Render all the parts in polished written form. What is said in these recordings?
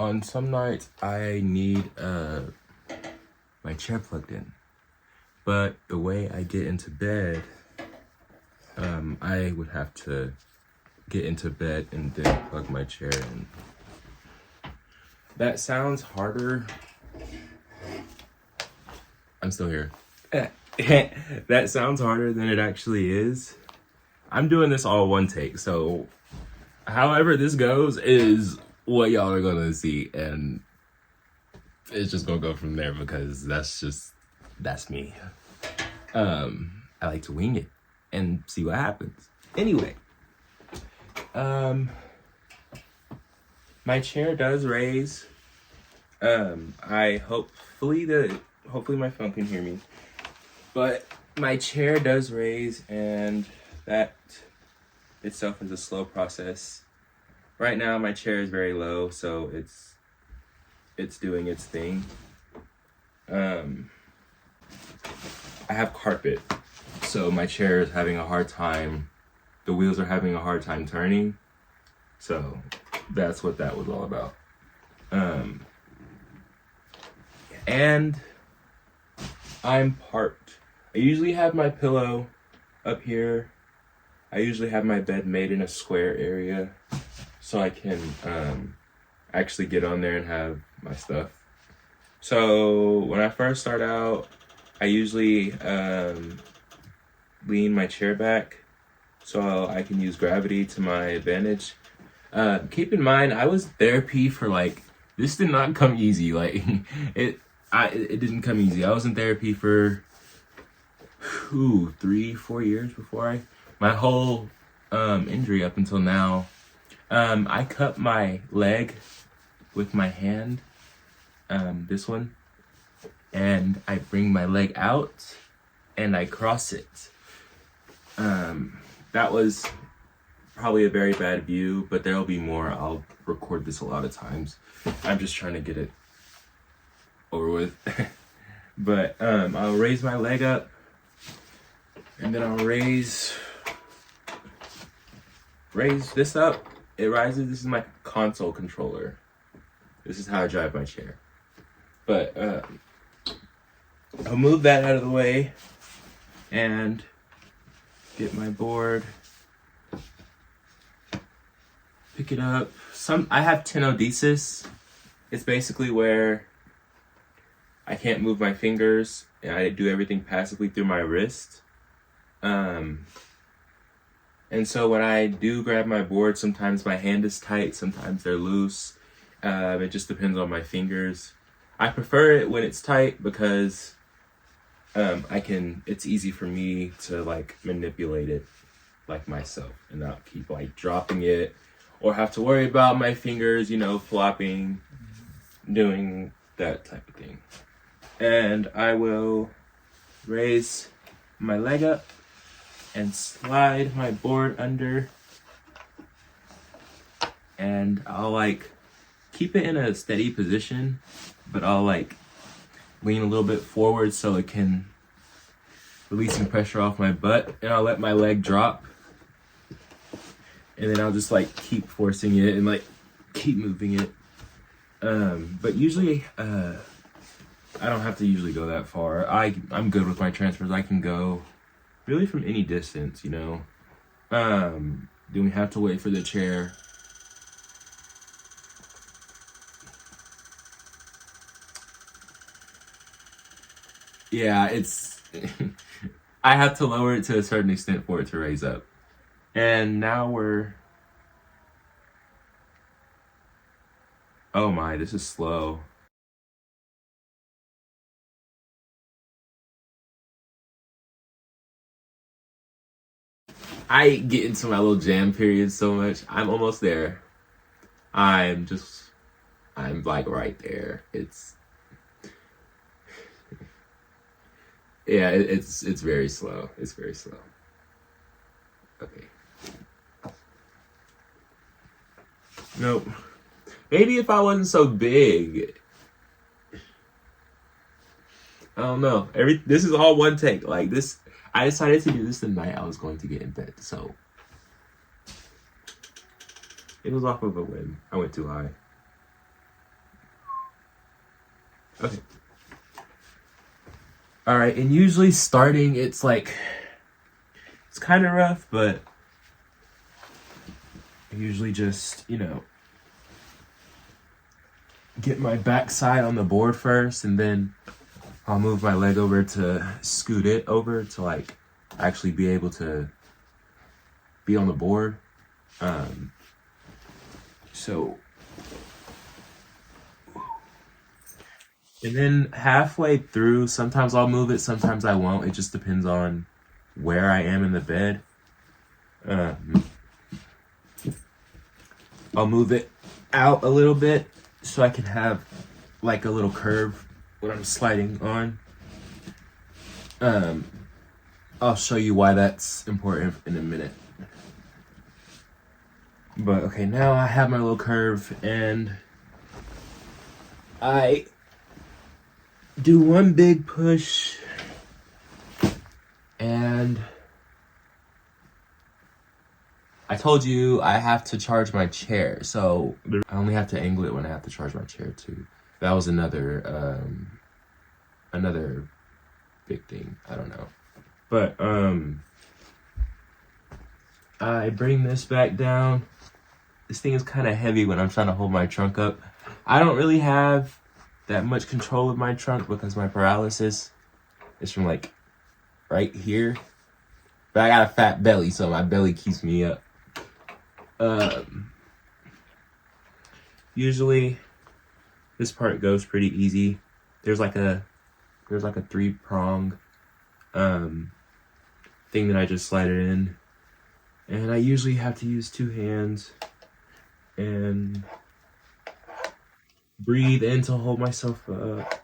on some nights I need my chair plugged in, but the way I get into bed, I would have to get into bed and then plug my chair in. That sounds harder. I'm still here. That sounds harder than it actually is. I'm doing this all one take, so however this goes is what y'all are gonna see, and it's just gonna go from there because that's me. I like to wing it and see what happens. Anyway, my chair does raise. Hopefully my phone can hear me, but my chair does raise, and that itself is a slow process. Right now my chair is very low, so it's doing its thing. I have carpet, so my chair is having a hard time. The wheels are having a hard time turning, so that's what that was all about. And I'm parked. I usually have my pillow up here. I usually have my bed made in a square area so I can actually get on there and have my stuff. So when I first start out, I usually lean my chair back so I can use gravity to my advantage. Keep in mind, I was in therapy for this did not come easy. It didn't come easy. I was in therapy for 3-4 years before my whole injury up until now. I cut my leg with my hand, this one, and I bring my leg out and I cross it. That was probably a very bad view, but there'll be more. I'll record this a lot of times. I'm just trying to get it over with. But I'll raise my leg up, and then I'll raise this up. It rises. This is my console controller. This is how I drive my chair. But I'll move that out of the way and get my board. Pick it up. I have tenodesis. It's basically where I can't move my fingers and I do everything passively through my wrist. And so when I do grab my board, sometimes my hand is tight, sometimes they're loose. It just depends on my fingers. I prefer it when it's tight because it's easy for me to manipulate it myself and not keep dropping it or have to worry about my fingers, flopping, doing that type of thing. And I will raise my leg up and slide my board under, and I'll keep it in a steady position, but I'll lean a little bit forward so it can release some pressure off my butt, and I'll let my leg drop, and then I'll just keep forcing it and keep moving it. But usually I don't have to usually go that far. I'm good with my transfers. I can go really from any distance, Then we have to wait for the chair. Yeah, it's I have to lower it to a certain extent for it to raise up. And now oh my, this is slow. I get into my little jam period so much. I'm almost there. I'm right there. It's very slow. It's very slow. Okay. Nope. Maybe if I wasn't so big. I don't know. This is all one take. This, I decided to do this the night I was going to get in bed, so it was off of a whim. I went too high. Okay. All right, and usually starting, it's kind of rough, but I usually just, get my backside on the board first, and then I'll move my leg over to scoot it over to actually be able to be on the board. So, and then halfway through, sometimes I'll move it, sometimes I won't. It just depends on where I am in the bed. I'll move it out a little bit so I can have a little curve when I'm sliding on. I'll show you why that's important in a minute. But okay, now I have my little curve, and I do one big push, and I told you I have to charge my chair, so I only have to angle it when I have to charge my chair too. That was another big thing. I don't know. But I bring this back down. This thing is kind of heavy when I'm trying to hold my trunk up. I don't really have that much control of my trunk because my paralysis is from right here. But I got a fat belly, so my belly keeps me up. Usually this part goes pretty easy. There's like a 3-prong thing that I just slide it in, and I usually have to use 2 hands and breathe in to hold myself up.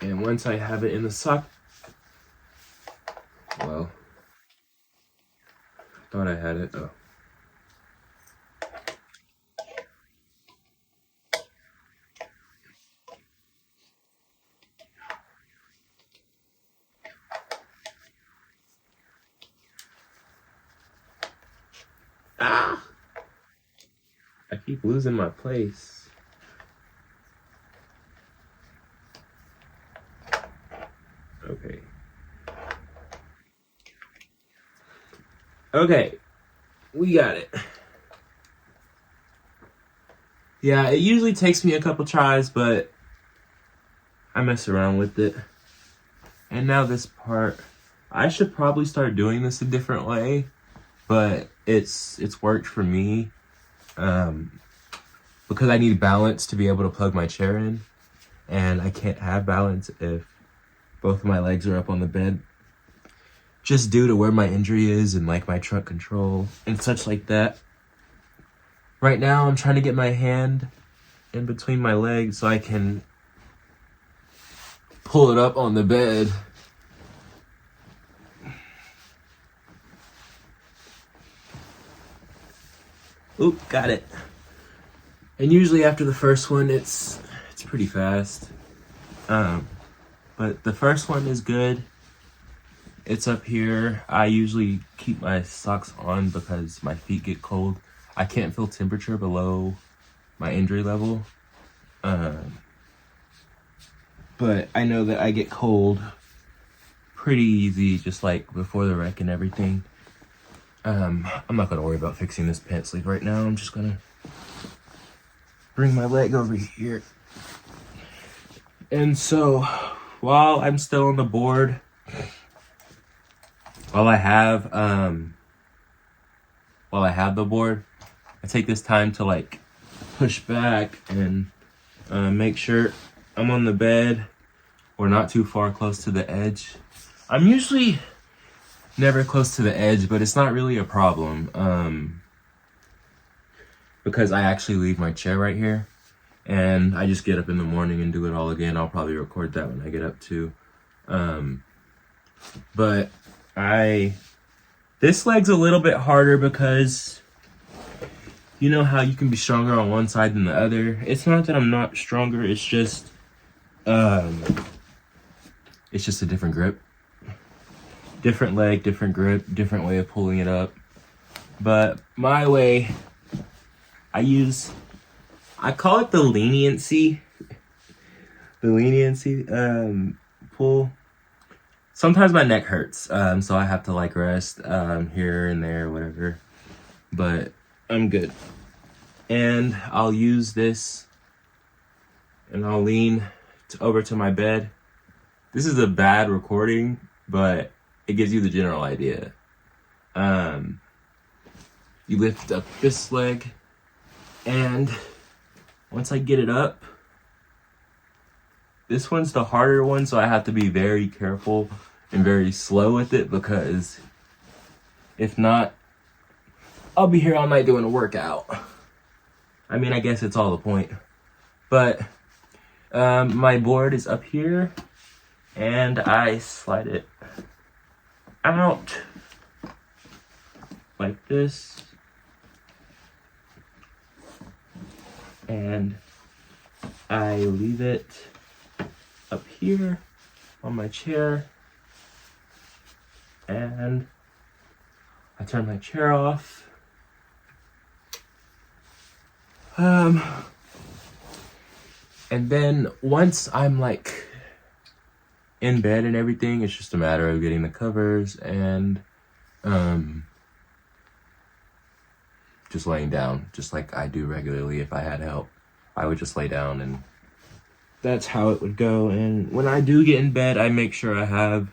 And once I have it in the sock, well, I thought I had it. Oh. Ah! I keep losing my place. Okay. Okay. We got it. Yeah, it usually takes me a couple tries, but I mess around with it. And now this part, I should probably start doing this a different way, but it's worked for me because I need balance to be able to plug my chair in, and I can't have balance if both of my legs are up on the bed, just due to where my injury is and my trunk control and such like that. Right now I'm trying to get my hand in between my legs so I can pull it up on the bed. Oop, got it. And usually after the first one, it's pretty fast. But the first one is good. It's up here. I usually keep my socks on because my feet get cold. I can't feel temperature below my injury level. But I know that I get cold pretty easy, just before the wreck and everything. I'm not gonna worry about fixing this pant sleeve right now. I'm just gonna bring my leg over here. And so, while I'm still on the board, while I have the board, I take this time to push back and make sure I'm on the bed or not too far close to the edge. I'm usually never close to the edge, but it's not really a problem because I actually leave my chair right here, and I just get up in the morning and do it all again. I'll probably record that when I get up too. But this leg's a little bit harder because you know how you can be stronger on one side than the other. It's not that I'm not stronger, it's just a different grip. Different leg, different grip, different way of pulling it up. But my way, I use I call it the leniency. The leniency pull. Sometimes my neck hurts, so I have to like rest here and there, whatever. But I'm good. And I'll use this, and I'll lean over to my bed. This is a bad recording, but it gives you the general idea. You lift up this leg, and once I get it up, this one's the harder one, so I have to be very careful and very slow with it, because if not, I'll be here all night doing a workout. I mean, I guess it's all the point. But my board is up here, and I slide it out like this. And I leave it up here on my chair, and I turn my chair off. And then once I'm like in bed and everything, it's just a matter of getting the covers and just laying down, just like I do regularly. If I had help, I would just lay down, and that's how it would go. And when I do get in bed, I make sure I have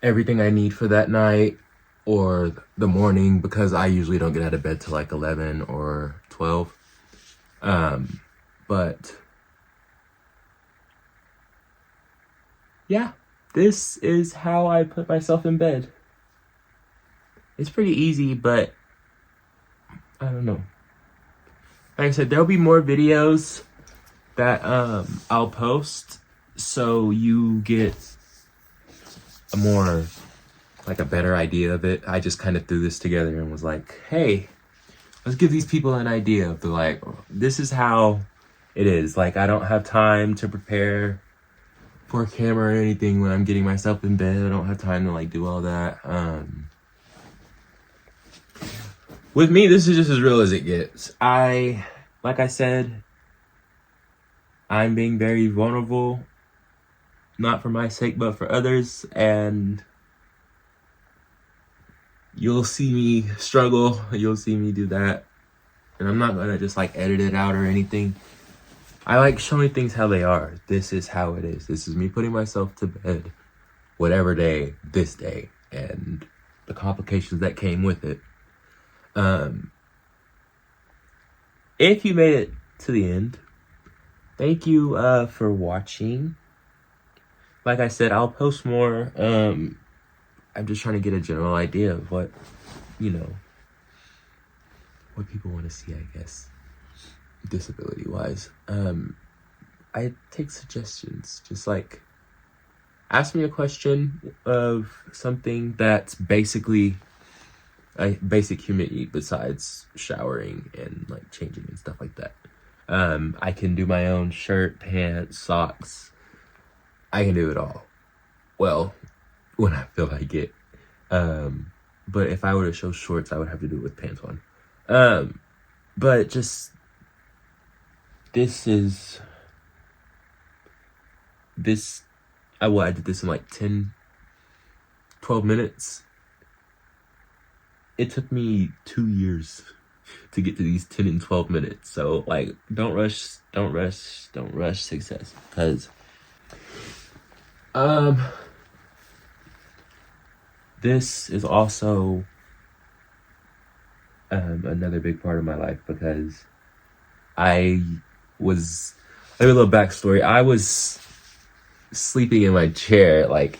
everything I need for that night or the morning, because I usually don't get out of bed till like 11 or 12. But yeah, this is how I put myself in bed. It's pretty easy, but I don't know. Like I said, there'll be more videos that I'll post, so you get a more, like, a better idea of it. I just kind of threw this together and was like, hey, let's give these people an idea of the, like, this is how it is. Like, I don't have time to prepare for a camera or anything when I'm getting myself in bed. I don't have time to, like, do all that. With me, this is just as real as it gets. Like I said, I'm being very vulnerable, not for my sake, but for others, and you'll see me struggle, you'll see me do that, and I'm not gonna just like edit it out or anything. I like showing things how they are. This is how it is. This is me putting myself to bed, whatever day, this day, and the complications that came with it. If you made it to the end, thank you for watching. Like I said, I'll post more. I'm just trying to get a general idea of what, what people want to see, I guess, disability wise. I take suggestions. Just like ask me a question of something that's basically a basic human need besides showering and like changing and stuff like that. I can do my own shirt, pants, socks. I can do it all. Well, when I feel like it. But if I were to show shorts, I would have to do it with pants on. But just, I did this in like 10, 12 minutes. It took me 2 years to get to these 10 and 12 minutes. So like, don't rush success. Because this is also another big part of my life, because let me a little backstory. I was sleeping in my chair, like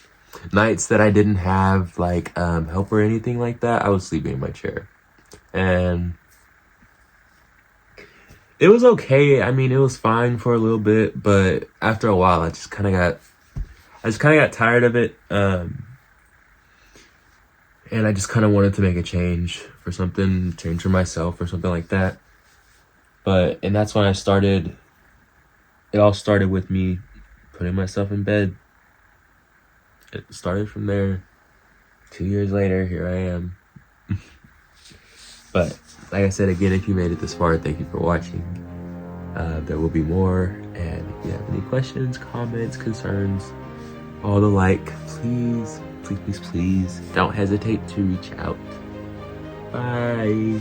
nights that I didn't have like help or anything like that. I was sleeping in my chair, and it was okay. I mean, it was fine for a little bit, but after a while, I just kind of got tired of it. And I just kind of wanted to make a change for myself or something like that. And that's when it all started with me putting myself in bed. It started from there. 2 years later, here I am. But like I said, again, if you made it this far, thank you for watching. There will be more, and if you have any questions, comments, concerns, all the like, please don't hesitate to reach out. Bye.